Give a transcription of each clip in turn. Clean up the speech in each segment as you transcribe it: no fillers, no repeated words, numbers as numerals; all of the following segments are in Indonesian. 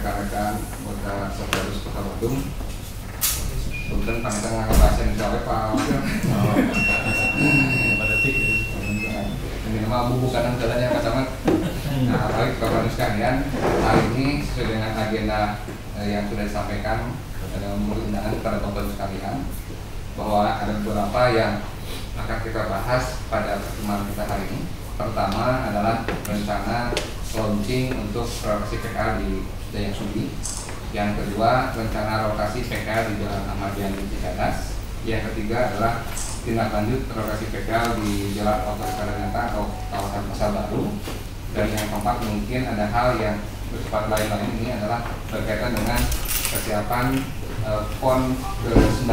rekan-rekan anggota Sekretariat Kota Bandung. Kemudian tanggal bahasa Indonesia Pak. Pada tik. Ini nama bukan jalannya Pak Camat. Nah, baik Bapak Ibu sekalian, hari ini sesuai dengan agenda yang sudah disampaikan menurut undangan kepada Bapak Ibu sekalian, bahwa ada beberapa yang akan kita bahas pada pertemuan kita hari ini. Pertama adalah rencana launching untuk relokasi PKL di Dayang Sumbi. Yang kedua, rencana relokasi PKL di Jalan Ahmad Yani Cicadas. Yang ketiga adalah tindak lanjut relokasi PKL di Jalan Oto Karanata atau kawasan Pasar Baru. Dan yang keempat, mungkin ada hal yang bersifat lain-lain, ini adalah berkaitan dengan kesiapan PON ke-19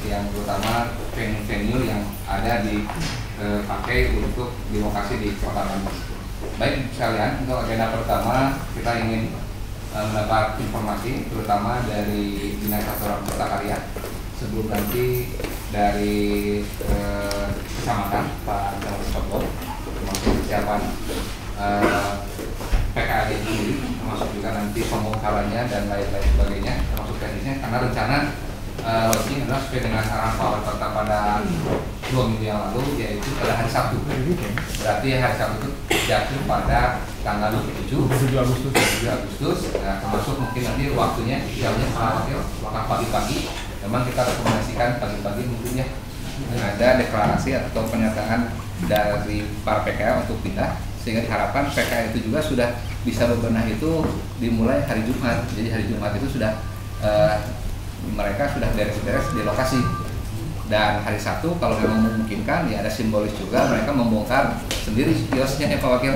yang terutama venue yang ada dipakai untuk di lokasi di Kota Bandung. Baik sekalian, untuk agenda pertama kita ingin mendapat informasi terutama dari Dinas Aturan Cipta Karya sebelum nanti dari Kecamatan Pak Jawa Sopo termasuk kesiapan PKL sendiri, termasuk juga nanti pembongkarannya dan lain-lain sebagainya, termasuk teknisnya, karena rencana launching adalah sesuai dengan arahan Pak Wali Kota pada 2 minggu yang lalu, yaitu pada hari Sabtu. Berarti hari Sabtu itu jatuh pada tanggal 27 Agustus. Nah, termasuk mungkin nanti waktunya jamnya waktu pagi-pagi. Memang kita rekomendasikan pagi-pagi mungkin ya ada deklarasi atau pernyataan dari para PKL untuk pindah, sehingga diharapkan PKL itu juga sudah bisa bebenah itu dimulai hari Jumat. Jadi hari Jumat itu sudah mereka sudah beres-beres di lokasi, dan hari Sabtu kalau memang memungkinkan ya ada simbolis juga mereka membongkar sendiri kiosnya ya Pak Wakil,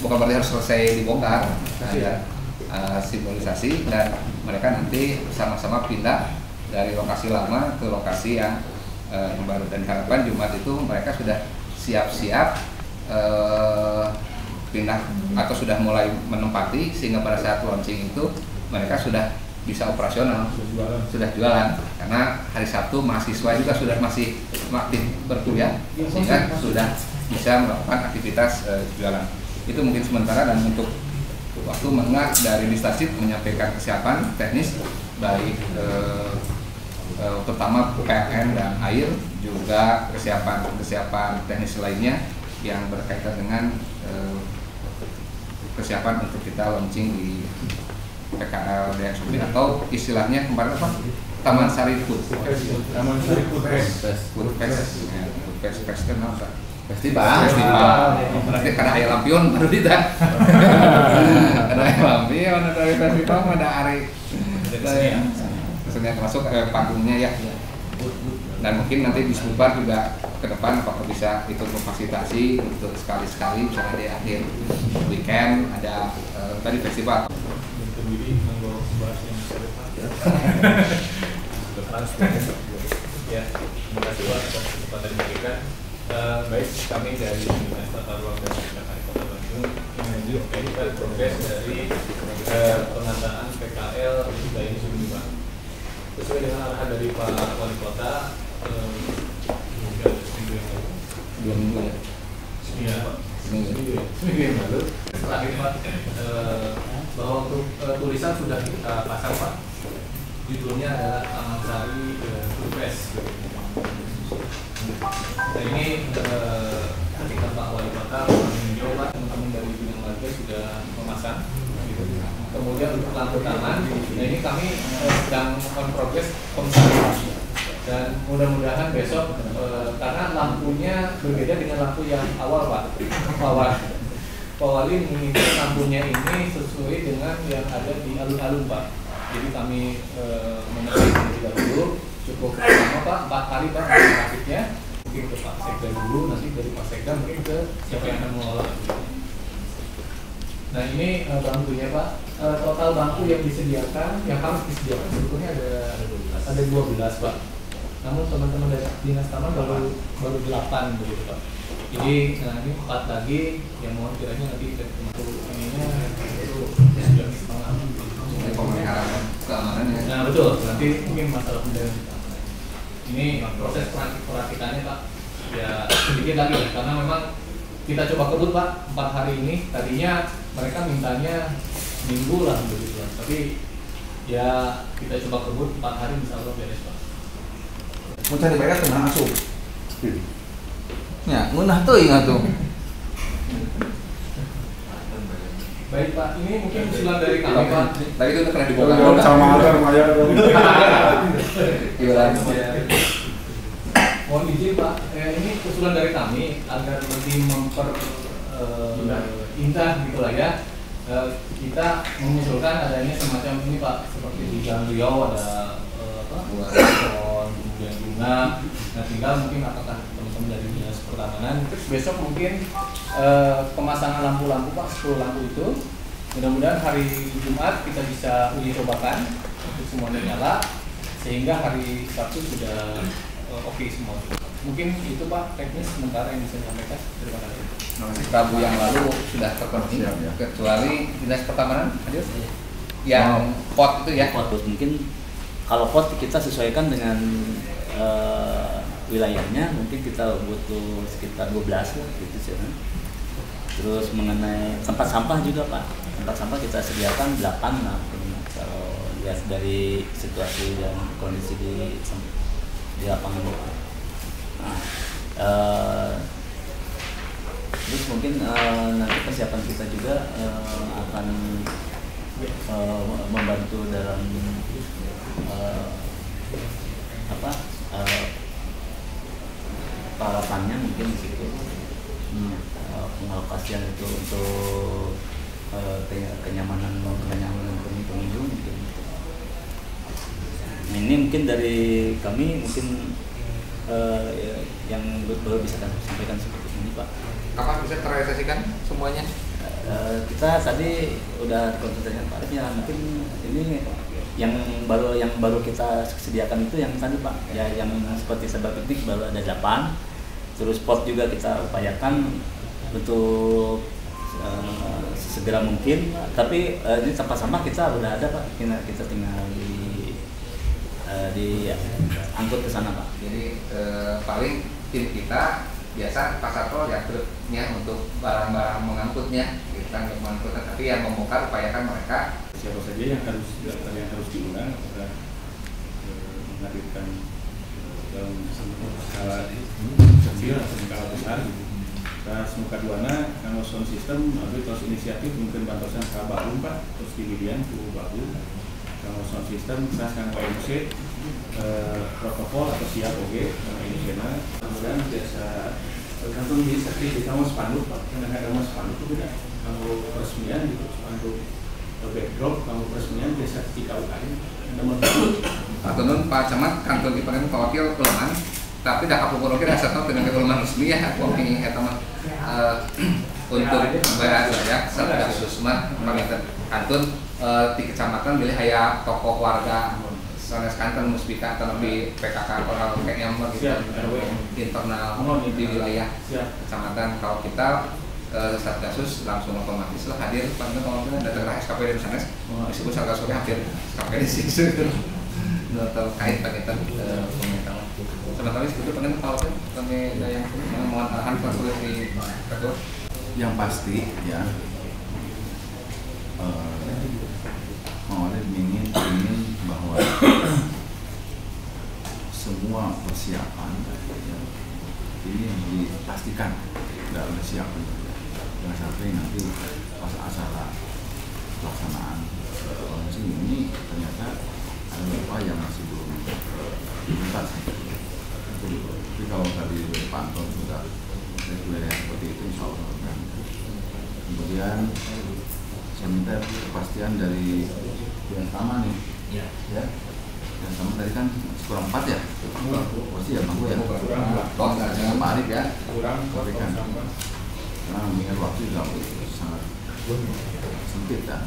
bukan berarti harus selesai dibongkar, ada simbolisasi dan mereka nanti sama-sama pindah dari lokasi lama ke lokasi yang baru, dan harapan Jumat itu mereka sudah siap-siap pindah atau sudah mulai menempati, sehingga pada saat launching itu mereka sudah bisa operasional, sudah jualan, karena hari Sabtu mahasiswa juga sudah masih aktif berkuliah, sehingga sudah bisa melakukan aktivitas jualan. Itu mungkin sementara, dan untuk waktu menengah dari Distasip menyampaikan kesiapan teknis baik terutama PLN dan air, juga kesiapan teknis lainnya yang berkaitan dengan kesiapan untuk kita launching di PKL Dayang Sumbi, atau istilahnya kemarin apa? Taman Sari Food. Taman Sari Food Fest kan apa? Festival. Berarti karena ayam lampion baru tidak. Karena ayam lampion dari festival ada hari. Kesenian masuk panggungnya ya. Dan mungkin nanti di Sumbar juga ke depan apakah bisa ikut memfasilitasi untuk sekali-sekali misalnya di akhir weekend ada tadi festival. Ya, terima kasih Pak atas kesempatan yang diberikan. Baik, kami dari Dinas Tata Ruang dan Cipta Karya Kota Bandung menunjukkan progres dari pengadaan PKL di Dayang Sumbi. Sesuai dengan arahan dari Pak Wali Kota, seminggu yang lalu, terakhir Pak, bahwa untuk tulisan sudah kita pasang Pak. Judulnya adalah Taman Sari Food Fest. Nah ini ketika Pak Wali Kota meninjau Pak, teman-teman dari bidang warga sudah memasang. Kemudian untuk lampu taman, nah ini kami sedang on progress pemasangan, dan mudah-mudahan besok karena lampunya berbeda dengan lampu yang awal Pak. Pak Wali menginginkan lampunya ini sesuai dengan yang ada di alun-alun Pak. Jadi kami memesan terlebih dahulu, cukup lama Pak, 4 kali Pak grafiknya, mungkin ke Pak Sekda dulu, nanti dari Pak Sekda mungkin ke siapa yang akan mengelola. Nah ini bangkunya Pak, total bangku yang disediakan, yang harus disediakan sebetulnya ada 12 Pak. Namun teman-teman dari Dinas Taman baru 8 begitu Pak. Jadi nah ini 4 lagi yang mohon kiranya nanti termasuk ininya itu sudah pemeliharaan keamanan ya. Nah betul, nanti mungkin masalah pendalaman keamanan. Ini proses perakitannya Pak ya sedikit lagi ya, karena memang kita coba kebut Pak 4 hari ini. Tadinya mereka mintanya seminggu lah begitu lah. Tapi ya kita coba kebut 4 hari insya Allah beres Pak. Mau cari mereka tenang asup. Ya, ngunah tuh ingat tuh. Baik Pak, ini mungkin usulan dari kami Pak. Tadi itu udah pernah dibongkar. Sama aja lumayan dong. Gimana? Mohon izin Pak, ini usulan dari kami agar lebih indah gitu lah ya. Kita mengusulkan adanya semacam ini Pak, seperti di Jalan Riau ada pohon, kemudian bunga. Nah tinggal mungkin apakah teman-teman dari dinas pertamanan besok mungkin pemasangan lampu-lampu Pak, 10 lampu itu. Mudah-mudahan hari Jumat kita bisa uji cobakan untuk semuanya nyala, sehingga hari Sabtu sudah oke semua. Mungkin itu Pak teknis sementara yang bisa disampaikan. Terima kasih. Rabu yang lalu sudah terpenuhi, kecuali dinas pertamanan hadir yang pot itu ya. Pot mungkin kalau pot kita sesuaikan dengan wilayahnya, mungkin kita butuh sekitar 12 lah gitu sih. Terus mengenai tempat sampah juga Pak, tempat sampah kita sediakan 8 lah. Kalau lihat dari situasi dan kondisi di lapangan. Nah, terus mungkin nanti persiapan kita juga akan membantu dalam peralatannya mungkin di situ, pengalokasian itu untuk kenyamanan pengunjung mungkin. Ini mungkin dari kami mungkin yang baru bisa kami sampaikan seperti ini Pak. Kapan bisa terrealisasikan semuanya? Kita tadi udah konsultasi Pak Arif ya, mungkin ini yang baru kita sediakan itu yang tadi Pak, ya yang seperti sebab piknik baru ada 8. Terus pot juga kita upayakan untuk segera mungkin, tapi ini tempat sampah kita udah ada Pak, kita tinggal di angkut ke sana Pak. Jadi paling tim kita biasa Pak Satpol ya truknya untuk barang-barang mengangkutnya, kita untuk mengangkutnya, tapi yang membongkar upayakan mereka. Siapa saja yang harus diundang apakah menghadirkan dalam skala kecil atau skala besar. Terus muka duana kanggo sound system abdi terus inisiatif mungkin bantosan ka Baru Pak, terus dibidian ku Baru kanggo sound system terus kanggo MC protokol atau siap oge Indonesia. Kemudian biasa tergantung di sakit di kamu spanduk Pak, karena kamu spanduk itu beda kamu peresmian gitu, spanduk backdrop kamu peresmian biasa di KUKM nomor Atunun Pak Camat kantor dipanen Pak Wakil Keleman, tapi dah kapupur oke dah satu dengan keleman resmi ya, kami eta mah untuk bahasa ya Satgas Susma paminten kantun di kecamatan pilih aya tokoh warga sanes kantor Musbika atau lebih PKK orang kayaknya mah gitu internal di wilayah kecamatan. Kalau kita Satgasus langsung otomatis lah hadir pada kalau kita datang ke SKPD di sana disebut Satgasus hampir SKPD sih terkait paketan pemerintahan. Sementara itu pengen tahu kan kami yang mohon arahan konsultasi di ketua. Yang pasti ya Mawalid ingin bahwa semua persiapan ya, ini yang dipastikan dalam siap. Jangan sampai nanti pas acara pelaksanaan launching ini ternyata ada beberapa yang masih belum tuntas. Tapi kalau tadi pantau sudah reguler seperti itu insya Allah. Kemudian saya minta kepastian dari yang sama nih, ya. Yang sama tadi kan kurang 4 ya, pasti ya Bang ya. Kurang dengan Pak Arif ya. kurang kan. Karena mengingat waktu juga sangat sempit kan.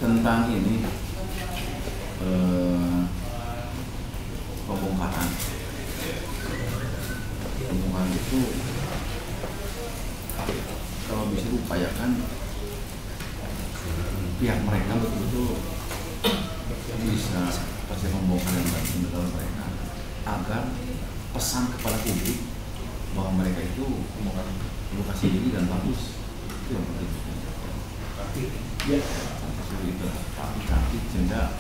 Tentang ini pembongkaran itu kalau bisa diupayakan pihak mereka betul-betul bisa pasti membongkar yang benar mereka agar pesan kepada publik bahwa mereka itu lokasi diri dan bagus, itu yang penting. Ya. Itu cantik sehingga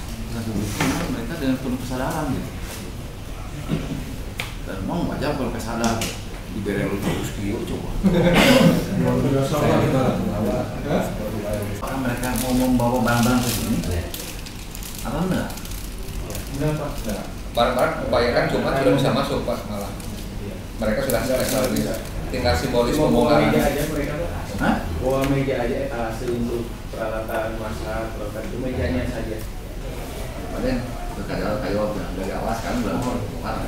mereka dengan penuh kesadaran gitu. Dan mau wajar kalau kesadaran diberi lu terus kilo coba. Apakah mereka mau membawa barang-barang ke sini? Atau enggak? Enggak Pak. Barang-barang kebanyakan cuma tidak bisa masuk Pak malah. Mereka sudah spesial bisa. Tinggal simbolis pembongkaran. Meja aja mereka Pak. Hah? Bawa meja aja etalase untuk peralatan masak, peralatan itu mejanya saja. Padahal kayak dari awal sekarang belum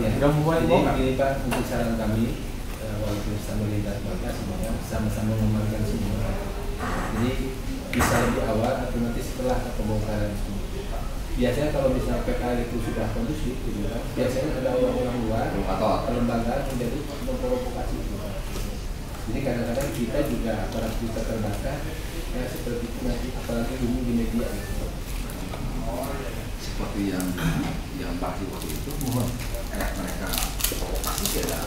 Ya, tidak membuat ini Pak, untuk saran kami walaupun sama lintas batas semuanya sama-sama memanfaatkan semua. Jadi bisa lebih awal atau nanti setelah pembongkaran itu. Biasanya kalau misalnya PKL itu sudah kondusif, gitu kan, biasanya ada orang-orang luar, kelembagaan menjadi memprovokasi itu. Jadi kadang-kadang kita juga aparat kita terbakar, ya seperti itu nanti apalagi umum di media. Gitu. Seperti yang pasti waktu itu, mereka pasti tidak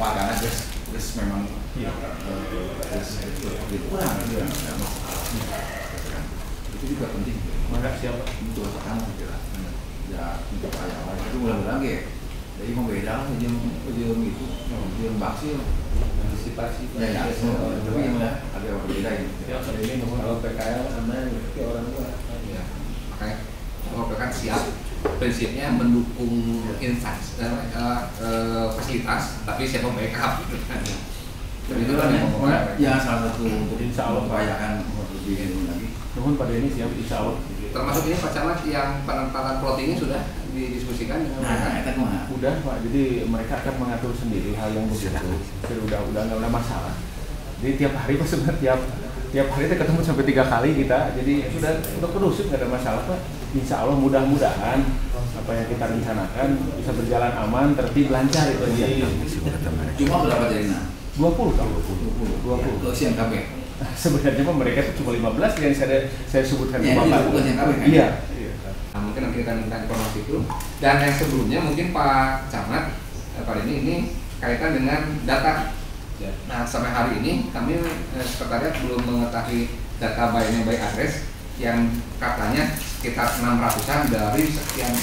warganya terus memang kurang itu juga penting. Maka siapa? Untuk akan segera ya untuk ayam itu mudah-mudahan ya jadi membeda ujung itu ujung baksil Antisipasi ya tapi yang ada yang berbeda gitu ya kalau ini kalau PKL aman ke orang luar Ya, makanya kalau kan siap prinsipnya mendukung instansi fasilitas tapi siapa backup gitu kan. Jadi itu kan yang ngomongnya ya salah satu Insya Allah membahayakan lebih lagi. Nuhun pada ini siap insya Allah. termasuk ini Pak Camat yang penempatan plottingnya sudah didiskusikan dengan mereka. Udah Pak, jadi mereka akan mengatur sendiri hal yang begitu. Jadi udah nggak ada masalah. Jadi tiap hari Pak sebenarnya tiap hari kita ketemu sampai 3 kali kita. Jadi sudah kondusif nggak ada masalah Pak. Insya Allah mudah-mudahan apa yang kita rencanakan bisa berjalan aman, tertib, lancar itu aja. Cuma berapa jadinya? 20 tahun. 20. Ke siang KB. Sebenarnya mah mereka itu cuma 15 yang saya sebutkan Ya, Bapak. bukan yang KB kan? Iya. Nah, mungkin nanti kita minta informasi itu. Dan yang sebelumnya mungkin Pak Camat kali ini kaitan dengan data. Nah sampai hari ini kami sekretariat belum mengetahui data by name by address yang katanya sekitar 600-an dari sekian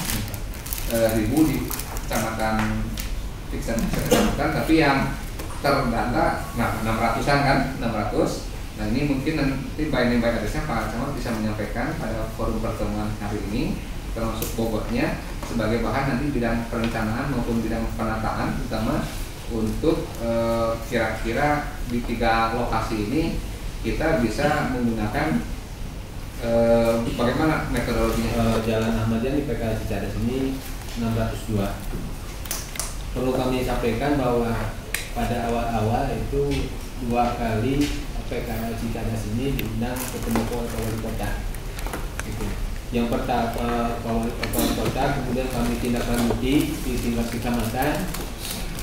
ribu di kecamatan kecamatan, tapi yang terdata 600-an kan 600. Nah ini mungkin nanti by name by addressnya Pak Camat bisa menyampaikan pada forum pertemuan hari ini termasuk bobotnya sebagai bahan nanti bidang perencanaan maupun bidang penataan terutama untuk kira-kira di 3 lokasi ini kita bisa menggunakan bagaimana metodologinya. Jalan Ahmad Yani PKL Cicadas ini 602. Perlu kami sampaikan bahwa pada awal-awal itu 2 kali PKL Cicadas ini diundang ketemu wali kota. Gitu. Yang pertama wali kota, kemudian kami tindak lanjuti di tingkat kecamatan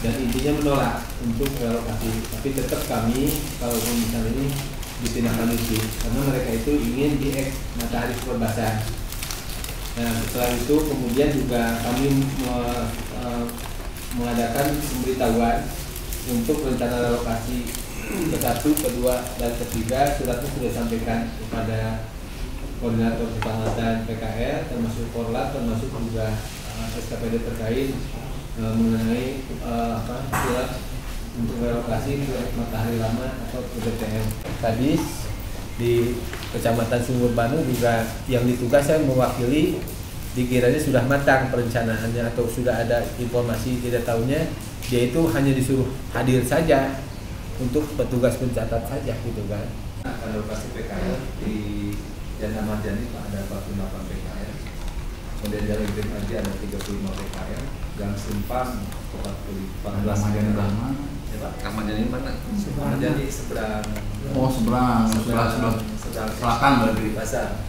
dan intinya menolak untuk relokasi. Tapi tetap kami kalau misalnya ini ditindaklanjuti karena mereka itu ingin di matahari perbatasan. Nah setelah itu kemudian juga kami mengadakan pemberitahuan untuk rencana relokasi ke-1, ke-2, dan ke-3. Suratnya sudah sampaikan kepada koordinator kecamatan PKL termasuk Korlat termasuk juga SKPD terkait mengenai surat untuk relokasi ke Matahari Lama atau ke BTM. Tadi di Kecamatan Sumur Banu juga yang ditugas saya mewakili dikiranya sudah matang perencanaannya atau sudah ada informasi tidak tahunya dia itu hanya disuruh hadir saja untuk petugas pencatat saja gitu kan. Relokasi PKL di Jalan Ahmad Yani ada 48 PKL, kemudian Jalan Green Aji ada 35 PKL, Gang Simpang 14 PKL. Ahmad Yani mana? Ahmad Yani seberang. Oh seberang selatan berarti. Pasar.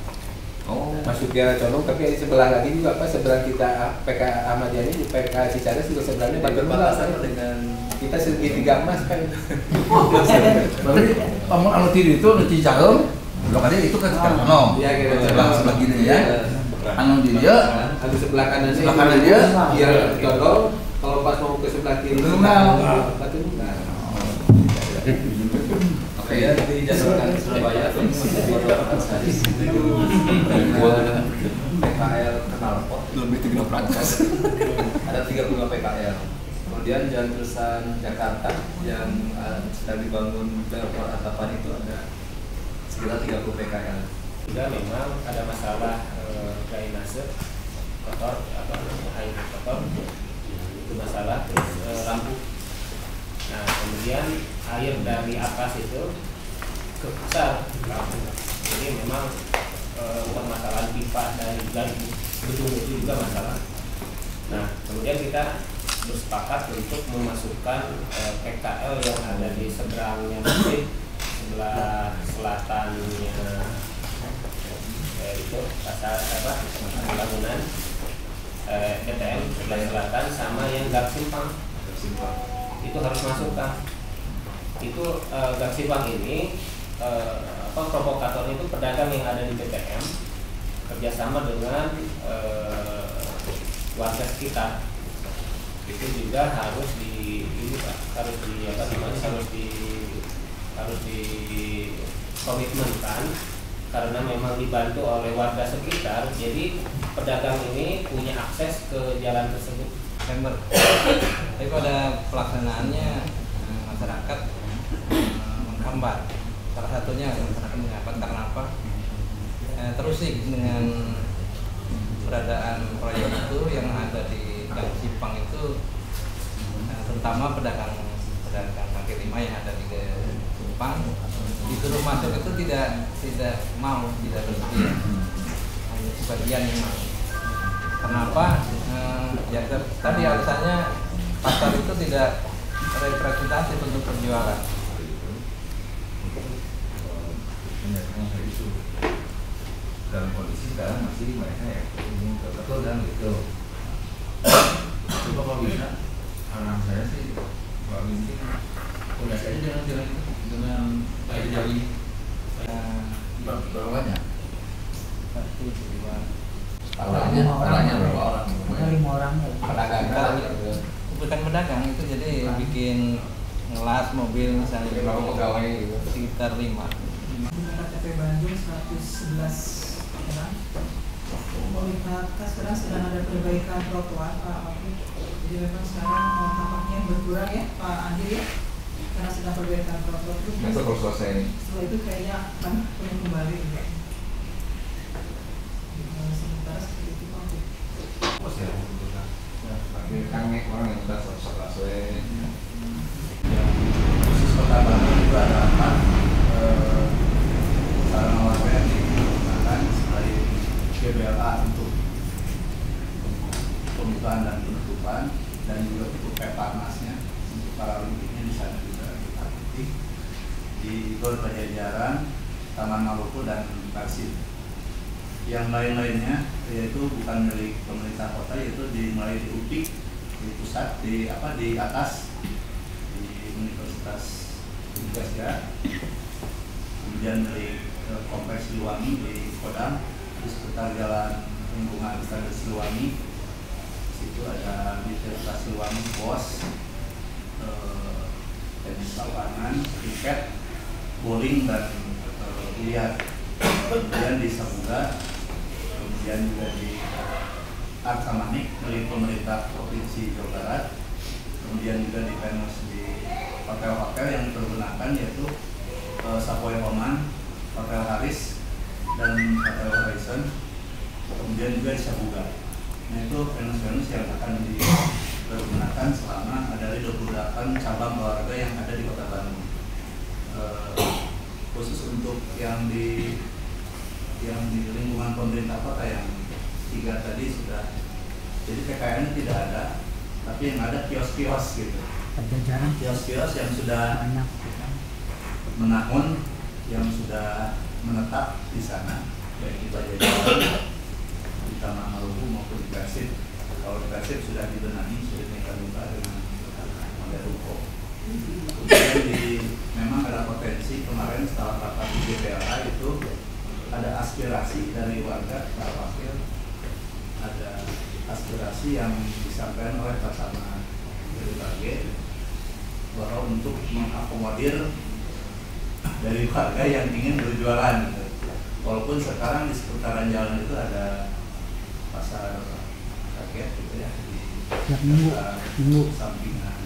Oh, Masuk Kiara Condong, tapi sebelah lagi juga Pak, seberang kita PK Ahmad Yani di PK Cicadas juga sebelahnya Batu Nunggal dengan kita segitiga emas kan. Berarti kamu anu tiri itu nu Cicaheum, lokasinya itu kan Kartono. Iya gitu. Sebelah kiri ya. Anu di dia, Anu sebelah kanan sebelah kanan dia, Kiara Condong, kalau pas mau ke sebelah kiri Batu Nunggal. Batu Nunggal. Oke ya, dijadwalkan di Surabaya beberapa hari. PKL Knalpot lebih 300. ada 35 PKL. Kemudian jalan terusan Jakarta yang sedang dibangun flyover Atapan itu ada sekitar 30 PKL. Juga memang ada masalah drainase kotor, air kotor itu masalah, terus lampu. Nah kemudian air dari atas itu besar lampu, jadi memang permasalahan pipa dari gedung itu juga masalah. Nah kemudian kita bersepakat untuk memasukkan PKL yang ada di seberangnya masjid, sebelah selatannya itu pasar bangunan DTM sebelah selatan, sama yang Gang Simpang itu harus masukkan. Itu Gang Simpang ini provokator itu pedagang yang ada di DTM kerjasama dengan warga sekitar. Itu juga harus dikomitmenkan karena memang dibantu oleh warga sekitar. Jadi pedagang ini punya akses ke jalan tersebut. Tapi pada pelaksanaannya masyarakat menghambat. Salah satunya masyarakat menghambat karena apa? Terusik dengan keberadaan proyek itu yang ada di Gang Simpang itu, terutama pedagang kaki lima yang ada di Simpang disuruh masuk itu tidak mau, tidak bersedia, hanya sebagian yang mau. Kenapa? Ya tadi alasannya pasar itu tidak representatif untuk penjualan. Dalam kondisi sekarang masih mereka ya ingin betul dan gitu. Coba kalau bisa, saran saya sih Pak Winti udah saja dengan jalan itu dengan air jari. Berapa banyak? 1, 2, Orangnya berapa orang? 5 orang ya. Pedagang. bukan pedagang itu, jadi bikin ngelas mobil misalnya Berapa pegawai gitu? sekitar 5. Dengan KTP Bandung 111 orang. Pemerintah sekarang sedang ada perbaikan trotoar Pak Wakil. Jadi memang sekarang tampaknya berkurang ya Pak Andi ya, karena sedang perbaikan trotoar itu. Itu kalau selesai ini. Setelah itu kayaknya akan penuh kembali. Ya. Sementara seperti itu Pak. Apa sih yang membutuhkan? Tapi kan nih orang yang udah selesai. Khusus Kota Bandung itu ada 4 sarana warga yang digunakan selain GBLA untuk pembukaan dan penutupan, dan juga untuk peparnasnya untuk paralimpiknya di sana juga kita titik di Gor Pajajaran, Taman Maluku dan Persib. Yang lain-lainnya yaitu bukan milik pemerintah kota, yaitu dimulai di UPIK, di pusat, di atas di Universitas Indonesia, kemudian milik Kompleks Siliwangi di Kodam, di sekitar jalan lingkungan Istana Siliwangi. Situ ada di Universitas Siliwangi BOS, tenis lapangan, kriket, bowling dan biliar. Kemudian di Sabuga, kemudian juga di Artamanik milik pemerintah Provinsi Jawa Barat, kemudian juga di Venus di hotel-hotel yang dipergunakan yaitu Savoy Oman, Hotel Haris, dan Hotel Horizon, kemudian juga di Sabuga. Nah itu Venus-Venus yang akan dipergunakan selama ada 28 cabang olahraga yang ada di Kota Bandung. Khusus untuk yang di lingkungan pemerintah kota yang 3 tadi sudah, jadi PKN tidak ada, tapi yang ada kios-kios gitu, kios-kios yang sudah menahun, yang sudah menetap di sana, baik di Pajajaran, di Taman Maluku maupun di Persib. Kalau di Persib sudah dibenahi, sudah dibuka dengan model ruko. Kemudian memang ada potensi kemarin setelah rapat di GBLA itu ada aspirasi dari warga Pak Wakil, ada aspirasi yang disampaikan oleh Basarnas berbagai bahwa untuk mengakomodir dari warga yang ingin berjualan gitu. Walaupun sekarang di seputaran jalan itu ada pasar rakyat gitu ya, di sampingan.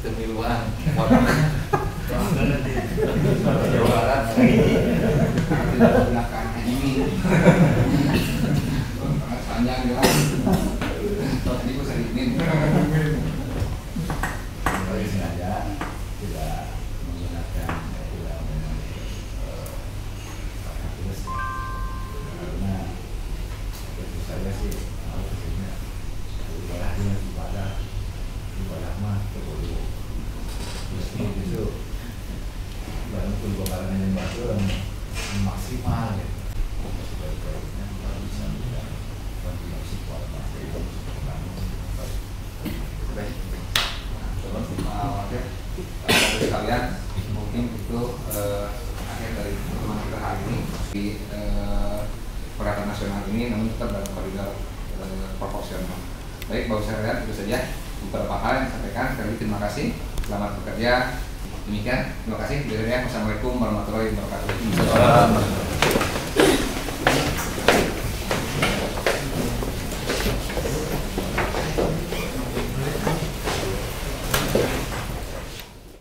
Pemiluan Nanti Jawa Barat belakang ini panjang ya. Ini gue sering Kalau sengaja tidak menggunakan terus karena tentu saja sih maksudnya ibadah dengan ibadah mah perlu justru dalam perubahan yang baru maksimal gitu. Sebaik-baiknya kalau bisa kontribusi kualitas itu baik. Sekalian, mungkin itu akhir dari pertemuan kita hari ini di perhelatan nasional ini, namun tetap dalam koridor proporsional. Baik, Bapak sekalian, itu saja beberapa hal yang disampaikan. Sekali lagi terima kasih, selamat bekerja. Demikian, terima kasih. Wassalamualaikum warahmatullahi wabarakatuh.